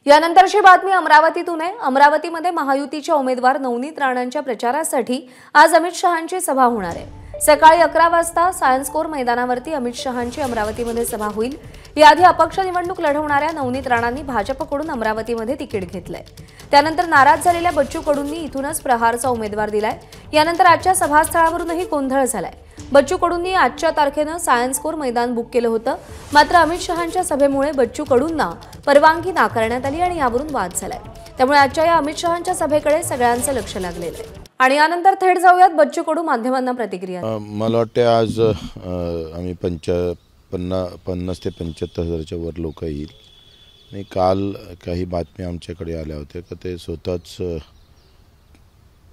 यानंतरची बातमी अमरावतीतून आहे। अमरावतीमध्ये महायुतीच्या उमेदवार नवनीत राणांच्या प्रचारासाठी आज अमित शहांची सभा होणार आहे। सकाळी 11 वाजता सायन्स कोर मैदानावरती अमित शहांची अमरावतीमध्ये सभा होईल। याआधी अपक्ष निवडणूक लढवणाऱ्या नवनीत राणांनी भाजपकडून अमरावतीमध्ये तिकीट घेतलंय। त्यानंतर नाराज झालेल्या बच्चू कडूंनी इथूनच प्रहारचा उमेदवार दिलाय। यानंतर आजच्या सभास्थळावरूनही गोंधळ झालाय। बच्चू कडूंनी आजच्या तारखेनं सायन्स कोर मैदान बुक केलं होतं, मात्र अमित शहांच्या सभेमुळे बच्चू कडूंना परवानगी नाकारण्यात आली आणि यावरून वाद झालाय। त्यामुळे आजच्या या अमित शहांच्या सभेकडे सगळ्यांचं लक्ष लागलेलं आहे। आणि यानंतर थेट जाऊयात बच्चू कडू माध्यमांना प्रतिक्रिया। मला वाटते आज आम्ही 50 ते 75 हजाराच्या वर लोक येईल आणि काल काही बातम्या आमच्याकडे आल्या होत्या की ते स्वतःच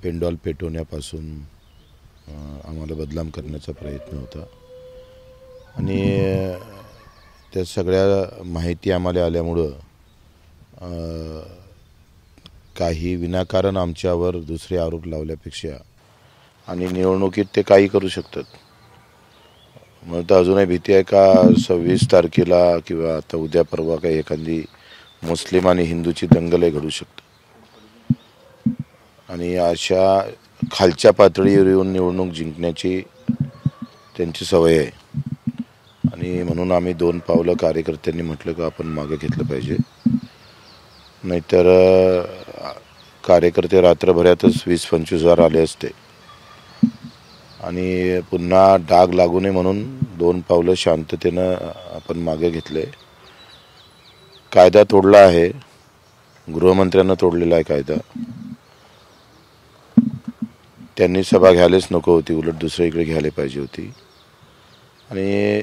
पेंडॉल पेटवण्यापासून आम्हाला बदनाम करण्याचा प्रयत्न होता आणि त्या सगळ्या माहिती आम्हाला आल्यामुळे काही विनाकारण आमच्यावर दुसरे आरोप लावल्यापेक्षा आणि निवडणुकीत ते काही करू शकतात। मला तर अजूनही भीती आहे का 26 तारखेला किंवा आता उद्या परवा काही एखादी मुस्लिम आणि हिंदूची दंगल घडू शकते आणि अशा खालच्या पातळीवर येऊन निवडणूक जिंकण्याची त्यांची सवय आहे आणि म्हणून आम्ही 2 पावलं कार्यकर्त्यांनी म्हटलं की आपण मागे घेतलं पाहिजे, नाहीतर कार्यकर्ते रात्रभरातच 20-25 हजार आले असते आणि पुन्हा डाग लागू नये म्हणून 2 पावलं शांततेनं आपण मागे घेतले। कायदा तोडला आहे, गृहमंत्र्यांना तोडलेला आहे कायदा। त्यांनी सभा घ्यायलाच नको होती, उलट दुसरीकडे घ्यायला पाहिजे होती आणि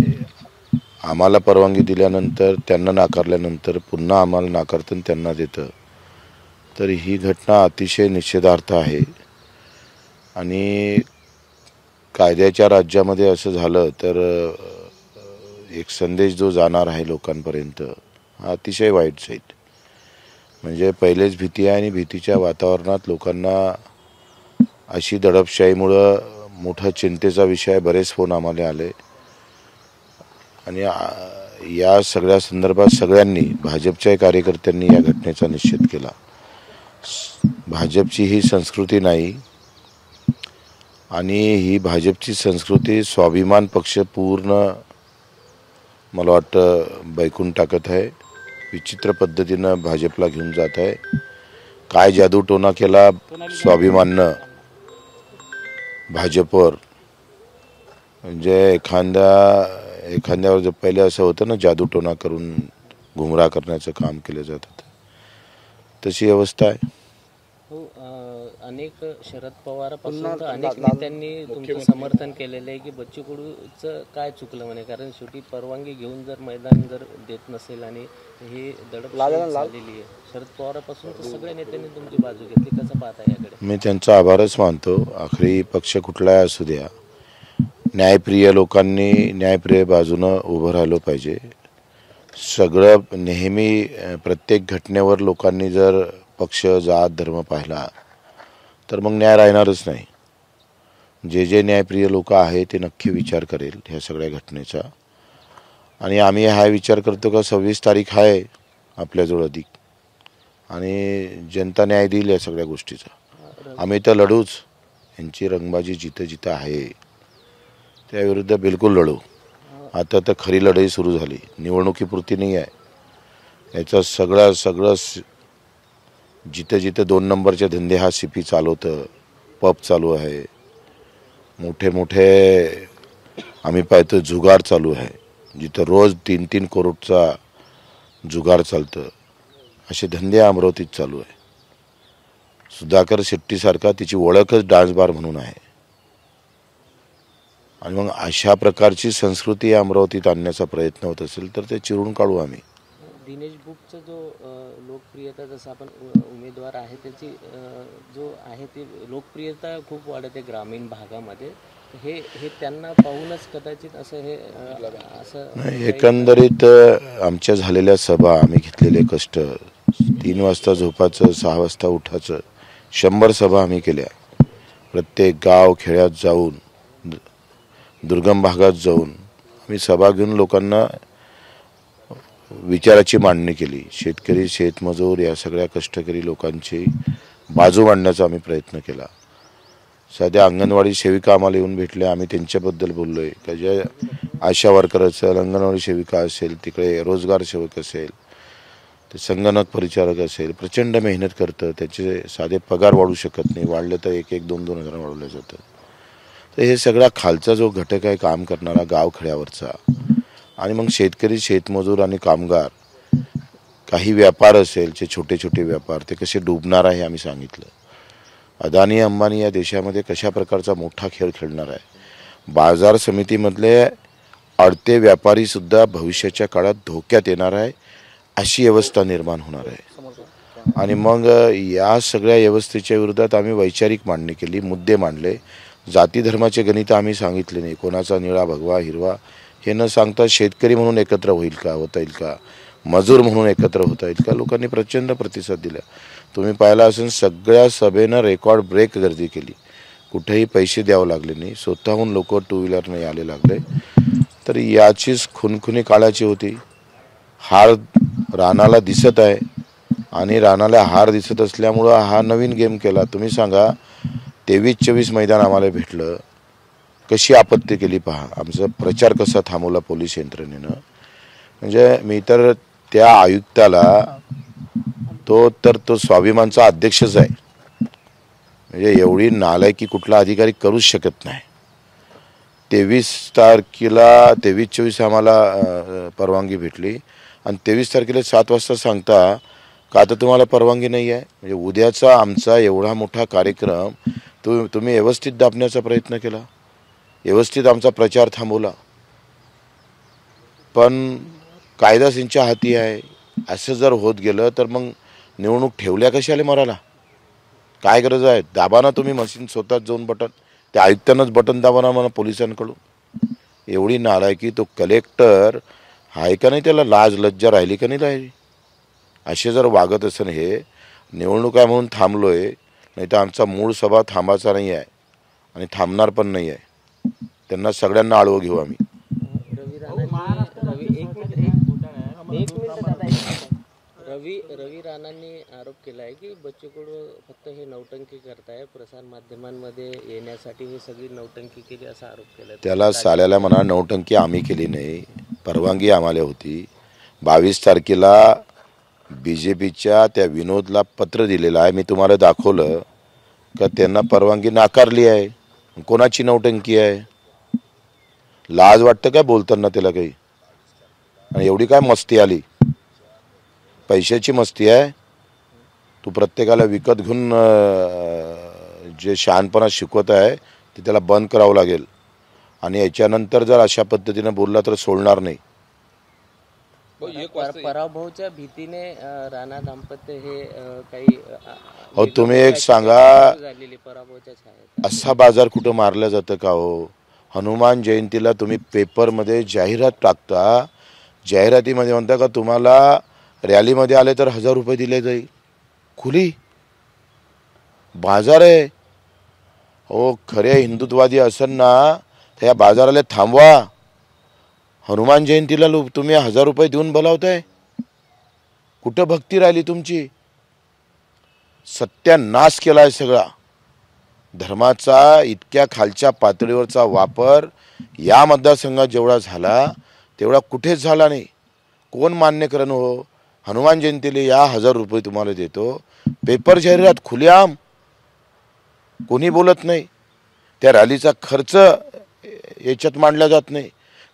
आम्हाला परवानगी दिल्यानंतर त्यांना नाकारल्यानंतर पुन्हा आम्हाला नाकारतं त्यांना देतं, तर ही घटना अतिशय निषेधार्थ आहे आणि कायद्याच्या राज्यामध्ये असं झालं तर एक संदेश जो जाणार आहे लोकांपर्यंत हा अतिशय वाईट जाईल। म्हणजे पहिलेच भीती आहे आणि भीतीच्या वातावरणात लोकांना अशी दडपशाहीमुळं मोठा चिंतेचा विषय, बरेच फोन आम्हाला आले आणि या सगळ्या संदर्भात सगळ्यांनी भाजपच्या कार्यकर्त्यांनी या घटनेचा निषेध केला। भाजपची ही संस्कृती नाही आणि ही भाजपची संस्कृती स्वाभिमान पक्ष पूर्ण मला वाटतं बैकून टाकत आहे, विचित्र पद्धतीनं भाजपला घेऊन जात आहे। काय जादूटोना केला स्वाभिमाननं भाजपवर, म्हणजे एखाद्यावर जर पहिले असं होतं ना जादूटोना करून गुमराह करण्याचं काम केलं जातं, तशी अवस्था आहे। अनेक शरद पवारांपासून अनेक नेत्यांनी तुमचं समर्थन केलेलं आहे की बच्चू कडूचं काय चुकलं म्हणे, कारण शेवटी परवानगी घेऊन जर मैदान जर देत नसेल आणि हे दडप झालेली आहे। शरद पवारांपासून सगळ्या नेत्यांनी तुमची बाजू घेतली, कसं पाहता याकडे? मी त्यांचा आभारच मानतो। आखरी पक्ष कुठलाही असू द्या, न्यायप्रिय लोकांनी न्यायप्रिय बाजूनं उभं राहिलं पाहिजे। सगळं नेहमी प्रत्येक घटनेवर लोकांनी जर पक्ष जात धर्म पाहिला तर मग न्याय राहणारच नाही। जे न्यायप्रिय लोक आहे ते नक्की विचार करेल ह्या सगळ्या घटनेचा आणि आम्ही हा विचार करतो का 26 तारीख आहे आपल्याजवळ अधिक आणि जनता न्याय देईल या सगळ्या गोष्टीचा। आम्ही तर लढूच, यांची रंगबाजी जिथं आहे त्याविरुद्ध बिलकुल लढू। आता तर खरी लढाई सुरू झाली, निवडणुकीपुरती नाही आहे। याचा सगळं जिथं 2 नंबरचे धंदे हा सीपी चालवतं, पब चालू आहे, मोठे आम्ही पाहतो जुगार चालू आहे, जिथं रोज 3-3 करोडचा जुगार चालतं, असे धंदे अमरावतीत चालू आहे। सुधाकर शेट्टीसारखा तिची ओळखच डान्स बार म्हणून आहे आणि मग अशा प्रकारची संस्कृती अमरावतीत आणण्याचा प्रयत्न होत असेल तर ते चिरून काढू आम्ही। दिनेश बुकचा जो लोकप्रियता, जसं आपण उमेदवार आहे त्याची जो आहे ती लोकप्रियता खूप वाढते ग्रामीण भागामध्ये, हे त्यांना पाहूनच कदाचित असं एकंदरीत आमच्या झालेल्या सभा, आम्ही घेतलेले कष्ट, 3 वाजता झोपाचं, 6 वाजता उठायचं, 100 सभा आम्ही केल्या। प्रत्येक गाव खेड्यात जाऊन, दुर्गम भागात जाऊन आम्ही सभा घेऊन लोकांना विचाराची मांडणी केली. शेतकरी, शेतमजूर या सगळ्या कष्टकरी लोकांची बाजू मांडण्याचा आम्ही प्रयत्न केला. सध्या अंगणवाडी सेविका आम्हाला येऊन भेटल्या, आम्ही त्यांच्याबद्दल बोललोय का जे आशा वर्कर असेल, अंगणवाडी सेविका असेल, तिकडे रोजगार सेवक असेल, ते संगणक परिचारक असेल, प्रचंड मेहनत करतं, त्याचे साधे पगार वाढू शकत नाही, वाढलं तर 1-1, 2-2 हजार वाढवलं जातं. तर हे सगळा खालचा जो घटक आहे काम करणारा गावखेड्यावरचा, आणि मग शेतकरी, शेतमजूर आणि कामगार, काही व्यापार असेल जे छोटे छोटे व्यापार, ते कसे डुबणार आहे आम्ही सांगितलं. अदानी अंबानी या देशामध्ये कशा प्रकारचा मोठा खेळ खेळणार आहे. बाजार समितीमधले अडते व्यापारीसुद्धा भविष्याच्या काळात धोक्यात येणार आहे, अशी व्यवस्था निर्माण होणार आहे. आणि मग या सगळ्या व्यवस्थेच्या विरोधात आम्ही वैचारिक मांडणी केली, मुद्दे मांडले. जाती धर्माचे गणित आम्ही सांगितले नाही, कोणाचा निळा भगवा हिरवा हे न सांगता शेतकरी म्हणून एकत्र होईल का, होता येईल का, मजूर म्हणून एकत्र होता येईल का. लोकांनी प्रचंड प्रतिसाद दिला. तुम्ही पाहिला असेल सगळ्या सभेनं रेकॉर्ड ब्रेक गर्दी केली, कुठेही पैसे द्यावं लागले नाही, स्वतःहून लोक टू व्हीलरने आले लागले. तर याचीच खुनखुनी काळाची होती. हार राणाला दिसत आहे आणि राणाला हार दिसत असल्यामुळं हा नवीन गेम केला. तुम्ही सांगा 23-24 मैदान आम्हाला भेटलं, कशी आपत्ती केली पहा. आमचा प्रचार कसा थांबवला पोलीस यंत्रणेनं. म्हणजे मी तर त्या आयुक्ताला तो स्वाभिमानचा अध्यक्षच आहे. म्हणजे एवढी नालायकी कुठला अधिकारी करूच शकत नाही. 23 तारखेला 23-24 आम्हाला परवानगी भेटली आणि 23 तारखेला 7 वाजता सांगता का आता तुम्हाला परवानगी नाही आहे. म्हणजे उद्याचा आमचा एवढा मोठा कार्यक्रम तुम्ही व्यवस्थित दाबण्याचा प्रयत्न केला, व्यवस्थित आमचा प्रचार थांबवला. पण कायदा त्यांच्या हाती आहे. असं जर होत गेलं तर मग निवडणूक ठेवल्या कशाला मराला, काय गरज आहे. दाबा ना तुम्ही मशीन स्वतःच जाऊन बटन, त्या आयुक्तांनाच बटन दाबा ना म्हणा पोलिसांकडून. एवढी नालायकी. तो कलेक्टर आहे का नाही, त्याला लाज लज्जा राहिली का नाही राहिली. असे जर वागत असेल हे निवडणूक आहे म्हणून थांबलोय, नाही तर आमचा मूळ सभा थांबायचा नाही आहे आणि थांबणार पण नाही आहे. त्यांना सगळ्यांना आळवं घेऊ आम्ही. रवी राणांनी आरोप केला आहे की बच्चू कडू फक्त हे नौटंकी करताय, प्रसार माध्यमांमध्ये येण्यासाठी हे सगळी नौटंकी केली असा आरोप केला. त्याला साल्याला म्हणा नौटंकी आम्ही केली नाही, परवानगी आम्हाला होती. 22 तारखेला BJPच्या त्या विनोदला पत्र दिलेलं आहे, मी तुम्हाला दाखवलं का त्यांना परवानगी नाकारली आहे. कोणाची नौटंकी आहे. लाज वाटतं काय बोलताना त्याला काही. आणि एवढी काय मस्ती आली, पैशाची मस्ती आहे. तू प्रत्येकाला विकत घेऊन जे शहाणपणा शिकवत आहे ते त्याला बंद करावं लागेल. आणि याच्यानंतर जर अशा पद्धतीने बोलला तर सोडणार नाही. पराभवाच्या भीतीने राणा दाम्पत्य हे काही हो तुम्ही एक सांगा, पराभवाच्या छायेत असा बाजार कुठं मारला जातं का हो. हनुमान जयंतीला तुम्ही पेपरमध्ये जाहिरात टाकता, जाहिरातीमध्ये म्हणता का तुम्हाला रॅलीमध्ये आले तर 1000 रुपये दिले जाईल. खुली बाजार आहे हो. खरे हिंदुत्ववादी असेल ना तर या बाजाराला थांबवा. हनुमान जयंतीला तुम्ही 1000 रुपये देऊन बोलावताय. कुठं भक्ती राहिली तुमची. सत्यानाश केलाय सगळा. धर्माचा इतक्या खालच्या पातळीवरचा वापर या मतदारसंघात जेवढा झाला तेवढा कुठेच झाला नाही. कोण मान्य करण हो. हनुमान जयंतीला या 1000 रुपये तुम्हाला देतो. पेपर जाहिरात खुलेआम, कोणी बोलत नाही. त्या रॅलीचा खर्च याच्यात मांडला जात नाही.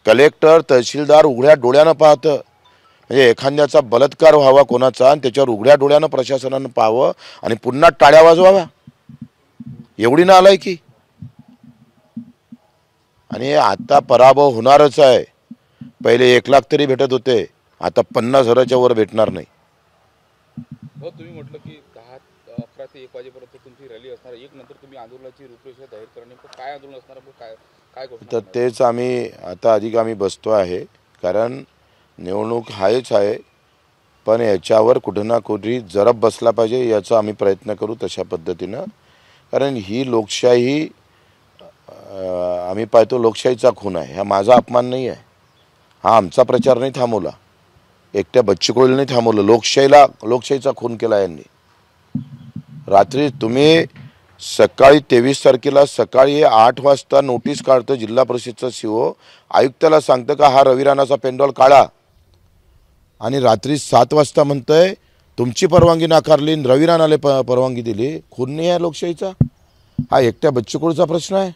कलेक्टर तहसीलदार उघड्या डोळ्यानं पाहतं. म्हणजे एखाद्याचा बलात्कार व्हावा कोणाचा आणि त्याच्यावर उघड्या डोळ्यानं प्रशासनानं पाहावं आणि पुन्हा टाळ्या वाजवाव्या. एवढी नालायकी. आणि आता पराभव होणारच आहे. पहिले 1 लाख तरी भेटत होते, आता 50,000च्या वर भेटणार नाही. हो तुम्ही म्हटलं की 10-11 ते 1 वाजेपर्यंत तुमची रॅली असणार. 1 नंतर तुम्ही आंदोलनाची रूपरेषा जाहीर करणे, काय आंदोलन असणार, काय तर तेच आम्ही आता अधिक आम्ही बसतो आहे. कारण निवडणूक आहेच आहे, पण याच्यावर कुठं ना कुठे जरब बसला पाहिजे याचा आम्ही प्रयत्न करू तशा पद्धतीनं. कारण ही लोकशाही आम्ही पाहतो लोकशाहीचा खून आहे. हा माझा अपमान नाही आहे. हा आमचा प्रचार नाही थांबवला. एकट्या बच्चू कडूला नाही थांबवलं, लोकशाहीचा खून केला यांनी. रात्री तुम्ही सकाळी 23 तारखेला सकाळी 8 वाजता नोटीस काढतं जिल्हा परिषदचा CO, आयुक्ताला सांगतं का हा रवी राणाचा पेंडॉल काढा, आणि रात्री 7 वाजता म्हणतंय तुमची परवानगी नाकारली, रवी राणाला परवानगी दिली. खून नाही आहे लोकशाहीचा? हा एकट्या बच्चू कडूचा प्रश्न आहे?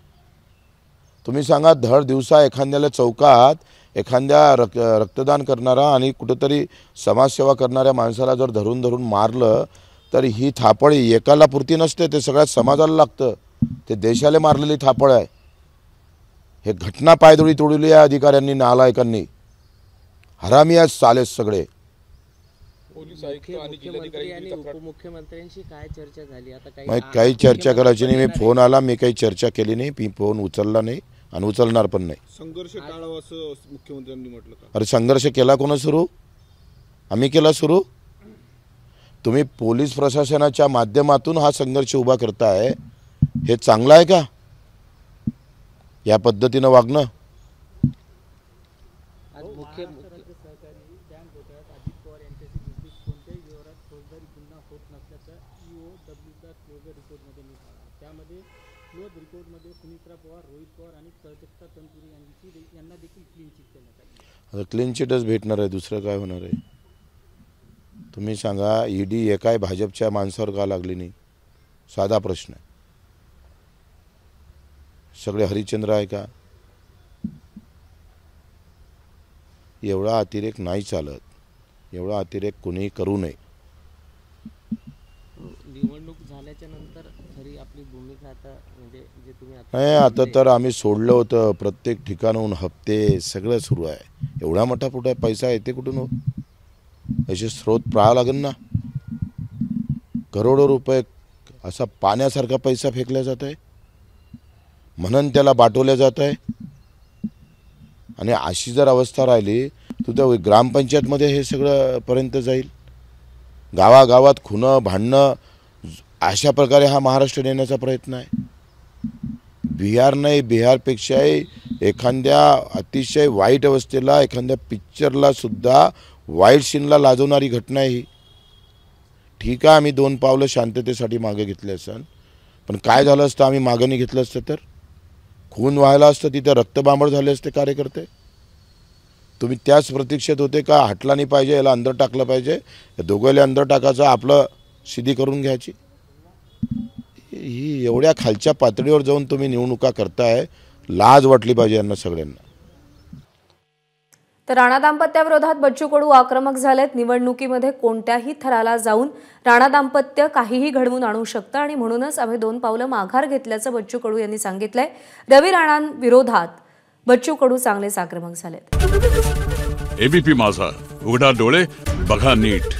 तुम्ही सांगा, धड दिवसा एखाद्याला चौकात एखाद्या रक्तदान करणारा आणि कुठंतरी समाजसेवा करणाऱ्या माणसाला जर धरून मारलं तर ही थापड एकाला पुरती नसते, ते सगळ्या समाजाला लागतं. ते देशाला मारलेली थापड आहे. हे घटना पायदळी तोडली या अधिकाऱ्यांनी, नालायकांनी. हरामी आहेत साले सगळे. पोलीस आयुक्त आणि मुख्यमंत्री आणि उपमुख्यमंत्र्यांशी काय चर्चा झाली? आता काही चर्चा करायची नाही. मी फोन आला, मी काही चर्चा केली नाही. मी फोन उचलला नाही आणि उचलणार पण नाही. संघर्ष टाळावा असं मुख्यमंत्र्यांनी म्हटलं का? अरे संघर्ष केला कोण सुरू? आम्ही केला सुरू? तुम्ही पोलीस प्रशासनाच्या माध्यमातून हा संघर्ष उभा करताय, हे चांगलं आहे का? या पद्धतीनं वागणं? आज आता क्लीन चिटच भेटणार आहे, दुसरं काय होणार आहे? तुम्ही सांगा, ED एकाय भाजपच्या माणसावर का लागली नाही? साधा प्रश्न आहे. सगळे हरिश्चंद्र आहे का? एवढा अतिरेक नाही चालत. एवढा अतिरेक कोणीही करू नये. निवडणूक झाल्याच्या नंतर खरी आपली भूमिका आता म्हणजे जे तुम्ही नाही, आता तर आम्ही सोडलं होतं. प्रत्येक ठिकाणहून हप्ते सगळं सुरू आहे. एवढा मोठा पुढे पैसा येते कुठून हो? याचे स्रोत पाहावं लागेल ना. करोडो रुपये असा पाण्यासारखा पैसा फेकला जात आहे, म्हणून त्याला बाटवल्या जात आहे. आणि अशी जर अवस्था राहिली तर ग्रामपंचायतमध्ये हे सगळं पर्यंत जाईल. गावागावात खुणं भांडणं अशा प्रकारे हा महाराष्ट्र नेण्याचा प्रयत्न आहे. बिहार नाही, बिहारपेक्षाही एखाद्या अतिशय वाईट अवस्थेला, एखाद्या पिक्चरला सुद्धा वाईट सीनला लाजवणारी घटना आहे ही. ठीक आहे, आम्ही 2 पावलं शांततेसाठी मागे घेतले असन, पण काय झालं असतं आम्ही मागे नाही घेतलं असतं तर? खून व्हायला असतं, तिथे रक्तबांबळ झाले असते कार्यकर्ते. तुम्ही त्याच प्रतीक्षेत होते का हटला नाही पाहिजे, याला अंदर टाकलं पाहिजे, या दोघांना अंदर टाकायचं, आपलं सिद्धी करून घ्यायची. ही एवढ्या खालच्या पातळीवर जाऊन तुम्ही निवडणुका करताय, लाज वाटली पाहिजे यांना सगळ्यांना. तर राणा दाम्पत्याविरोधात बच्चू कडू आक्रमक झालेत. निवडणुकीमध्ये कोणत्याही थराला जाऊन राणा दाम्पत्य काहीही घडवून आणू शकतं आणि म्हणूनच आम्ही 2 पावलं माघार घेतल्याचं बच्चू कडू यांनी सांगितलंय. रवी राणांविरोधात बच्चू कडू चांगलेच आक्रमक झालेत. ABP माझा, उघडा डोळे बघा नीट.